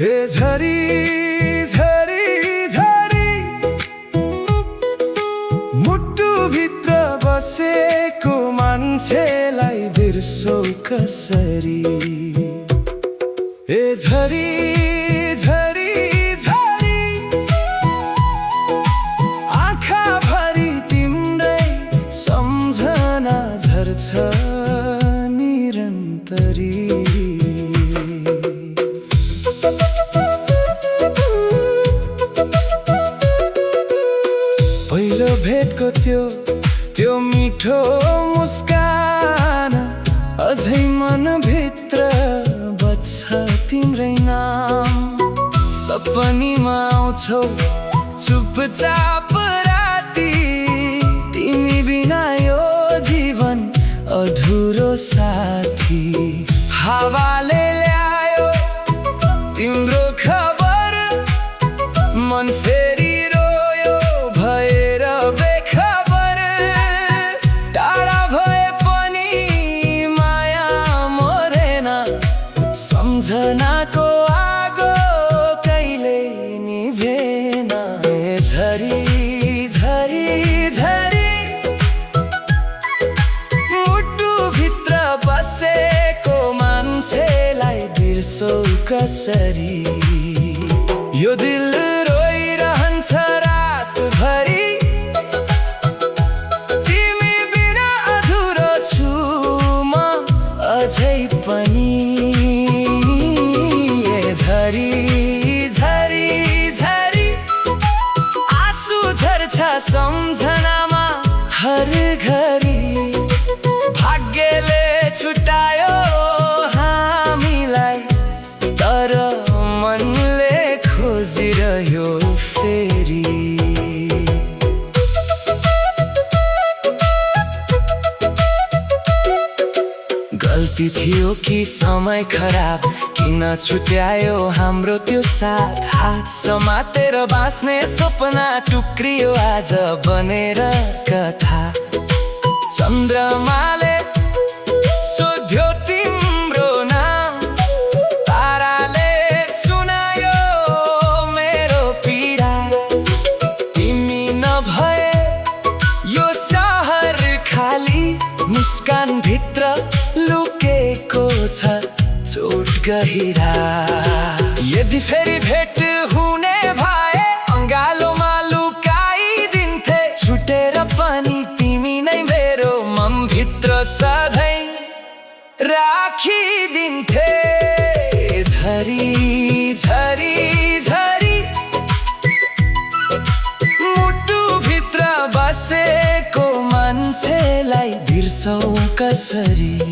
हे झरी झरी झरी मुटु भित्र बसेको मान्छेलाई बिर्सौ कसरी। हे झरी झरी झरी आँखा भरि तिम्रै सम्झना झर्छ निरन्तरी। पहिलो भेटको त्यो मिठो मुस्कान अझै मनभित्र बज्छ तिम्रै नाम। सपनीमा आउँछौ चुपचाप राती, तिमी बिना यो जीवन अधुरो साथी। हावाले ल्यायो तिम्रो खबर, मन फेरि रोयो भएर बेखबर। टाढा भए पनि माया मरेन, सम्झनाको आगो कहिले निभेन। झरी झरी झरी मुटु भित्र बसेको मान्छेलाई बिर्सौ कसरी। यो दिल रोइरहन्छ रातभरि, तिमी बिना अधुरो छु म अझै पनि। झरी झरी झरी आँसु झर्छ सम्झनामा हर घरी। भाग्यले छुटायो हामीलाई, तर मनले खोजिरह्यो फेरि। गल्ती थियो कि समय खराब, किन छुट्यायो हाम्रो त्यो साथ। हात समातेर बाँच्ने सपना टुक्रियो आज बनेर कथा। चन्द्रमाले सोध्यो तिम्रो नाम, ताराले सुनायो मेरो पीडा। तिमी नभए यो सहर खाली, मुस्कान भित्र लुकेको छ चोट गहिरा। यदि फेरि भेट हुने भए अँगालोमा लुकाइदिन्थे, छुटेर पनि तिमी नै मेरो मनभित्र सधैँ राखिदिन्थे। झरी झरी झरी मुटु भित्र बसेको मान्छेलाई बिर्सौ कसरी।